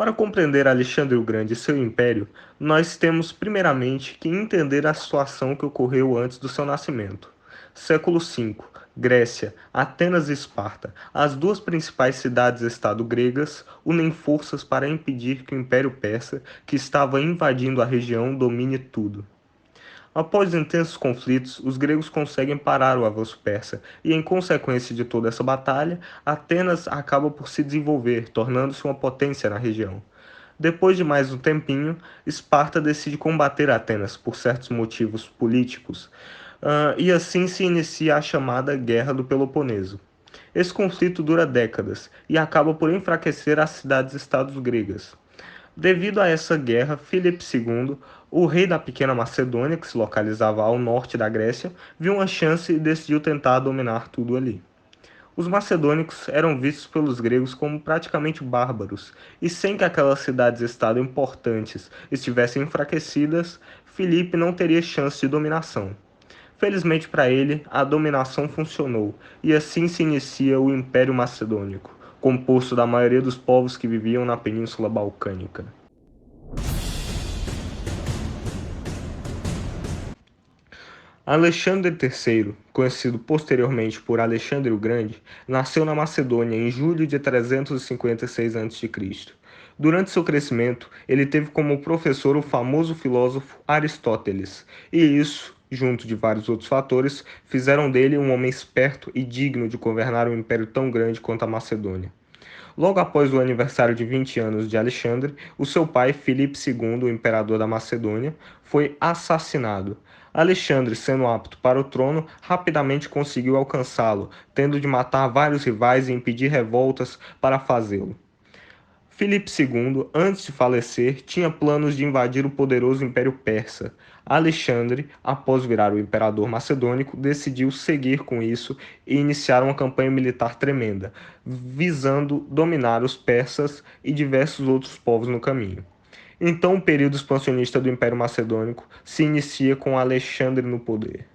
Para compreender Alexandre o Grande e seu império, nós temos primeiramente que entender a situação que ocorreu antes do seu nascimento. Século V, Grécia, Atenas e Esparta, as duas principais cidades-estado gregas, unem forças para impedir que o Império Persa, que estava invadindo a região, domine tudo. Após intensos conflitos, os gregos conseguem parar o avanço persa, e em consequência de toda essa batalha, Atenas acaba por se desenvolver, tornando-se uma potência na região. Depois de mais um tempinho, Esparta decide combater Atenas por certos motivos políticos, e assim se inicia a chamada Guerra do Peloponeso. Esse conflito dura décadas e acaba por enfraquecer as cidades-estados gregas. Devido a essa guerra, Filipe II, o rei da pequena Macedônia, que se localizava ao norte da Grécia, viu uma chance e decidiu tentar dominar tudo ali. Os macedônicos eram vistos pelos gregos como praticamente bárbaros, e sem que aquelas cidades-estado importantes estivessem enfraquecidas, Filipe não teria chance de dominação. Felizmente para ele, a dominação funcionou, e assim se inicia o Império Macedônico, composto da maioria dos povos que viviam na Península Balcânica. Alexandre III, conhecido posteriormente por Alexandre o Grande, nasceu na Macedônia em julho de 356 a.C. Durante seu crescimento, ele teve como professor o famoso filósofo Aristóteles, e isso, junto de vários outros fatores, fizeram dele um homem esperto e digno de governar um império tão grande quanto a Macedônia. Logo após o aniversário de 20 anos de Alexandre, o seu pai, Filipe II, o imperador da Macedônia, foi assassinado. Alexandre, sendo apto para o trono, rapidamente conseguiu alcançá-lo, tendo de matar vários rivais e impedir revoltas para fazê-lo. Filipe II, antes de falecer, tinha planos de invadir o poderoso Império Persa. Alexandre, após virar o imperador macedônico, decidiu seguir com isso e iniciar uma campanha militar tremenda, visando dominar os persas e diversos outros povos no caminho. Então, o período expansionista do Império Macedônico se inicia com Alexandre no poder.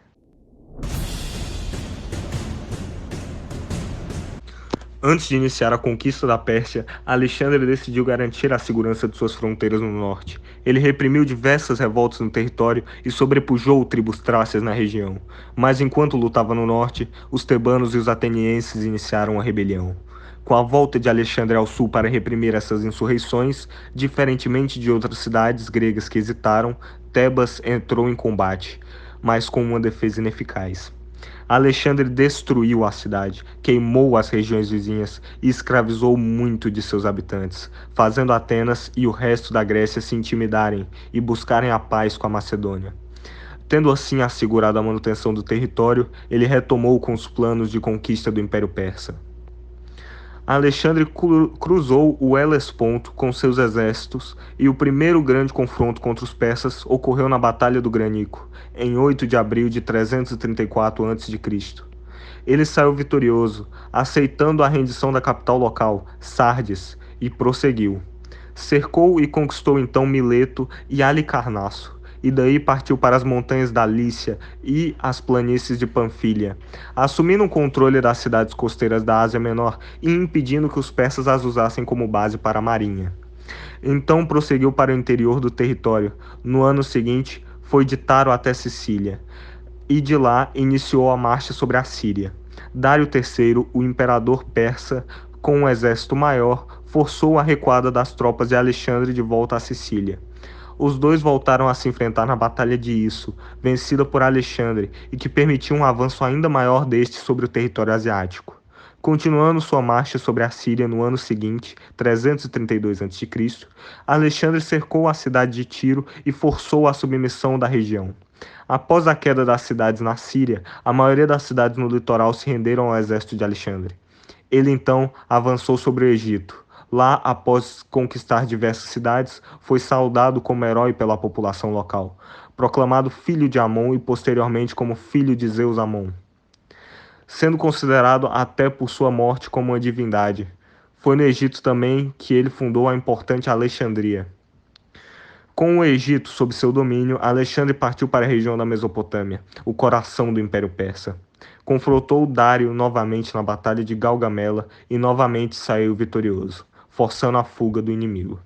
Antes de iniciar a conquista da Pérsia, Alexandre decidiu garantir a segurança de suas fronteiras no norte. Ele reprimiu diversas revoltas no território e sobrepujou tribos trácias na região. Mas enquanto lutava no norte, os tebanos e os atenienses iniciaram a rebelião. Com a volta de Alexandre ao sul para reprimir essas insurreições, diferentemente de outras cidades gregas que hesitaram, Tebas entrou em combate, mas com uma defesa ineficaz. Alexandre destruiu a cidade, queimou as regiões vizinhas e escravizou muito de seus habitantes, fazendo Atenas e o resto da Grécia se intimidarem e buscarem a paz com a Macedônia. Tendo assim assegurado a manutenção do território, ele retomou com os planos de conquista do Império Persa. Alexandre cruzou o Helesponto com seus exércitos e o primeiro grande confronto contra os persas ocorreu na Batalha do Granico, em 8 de abril de 334 a.C. Ele saiu vitorioso, aceitando a rendição da capital local, Sardes, e prosseguiu. Cercou e conquistou então Mileto e Halicarnasso, e daí partiu para as montanhas da Lícia e as planícies de Panfilha, assumindo o controle das cidades costeiras da Ásia Menor e impedindo que os persas as usassem como base para a marinha. Então prosseguiu para o interior do território. No ano seguinte, foi de Taro até Sicília, e de lá iniciou a marcha sobre a Síria. Dário III, o imperador persa, com um exército maior, forçou a recuada das tropas de Alexandre de volta à Sicília. Os dois voltaram a se enfrentar na Batalha de Isso, vencida por Alexandre, e que permitiu um avanço ainda maior deste sobre o território asiático. Continuando sua marcha sobre a Síria no ano seguinte, 332 a.C., Alexandre cercou a cidade de Tiro e forçou a submissão da região. Após a queda das cidades na Síria, a maioria das cidades no litoral se renderam ao exército de Alexandre. Ele então avançou sobre o Egito. Lá, após conquistar diversas cidades, foi saudado como herói pela população local, proclamado filho de Amon e posteriormente como filho de Zeus Amon, sendo considerado até por sua morte como uma divindade. Foi no Egito também que ele fundou a importante Alexandria. Com o Egito sob seu domínio, Alexandre partiu para a região da Mesopotâmia, o coração do Império Persa. Confrontou Dário novamente na Batalha de Gaugamela e novamente saiu vitorioso, forçando a fuga do inimigo.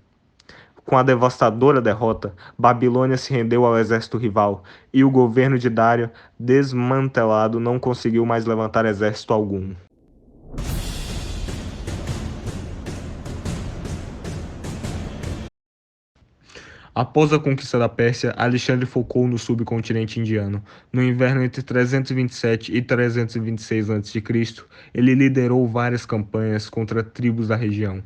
Com a devastadora derrota, Babilônia se rendeu ao exército rival, e o governo de Dário, desmantelado, não conseguiu mais levantar exército algum. Após a conquista da Pérsia, Alexandre focou no subcontinente indiano. No inverno entre 327 e 326 a.C., ele liderou várias campanhas contra tribos da região.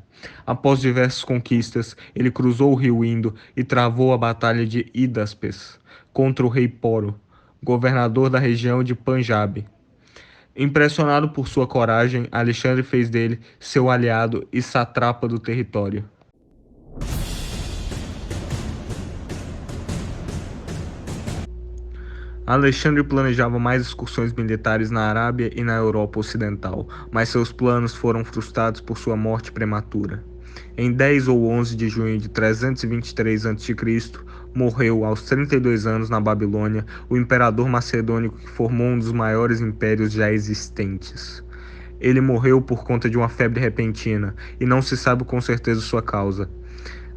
Após diversas conquistas, ele cruzou o rio Indo e travou a Batalha de Hidaspes contra o rei Poro, governador da região de Panjab. Impressionado por sua coragem, Alexandre fez dele seu aliado e satrapa do território. Alexandre planejava mais excursões militares na Arábia e na Europa Ocidental, mas seus planos foram frustrados por sua morte prematura. Em 10 ou 11 de junho de 323 a.C., morreu aos 32 anos na Babilônia o imperador macedônico que formou um dos maiores impérios já existentes. Ele morreu por conta de uma febre repentina e não se sabe com certeza sua causa.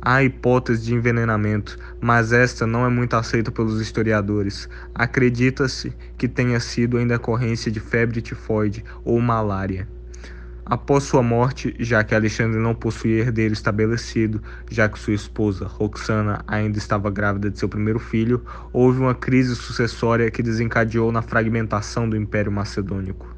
Há hipótese de envenenamento, mas esta não é muito aceita pelos historiadores. Acredita-se que tenha sido em decorrência de febre tifoide ou malária. Após sua morte, já que Alexandre não possuía herdeiro estabelecido, já que sua esposa, Roxana, ainda estava grávida de seu primeiro filho, houve uma crise sucessória que desencadeou na fragmentação do Império Macedônico.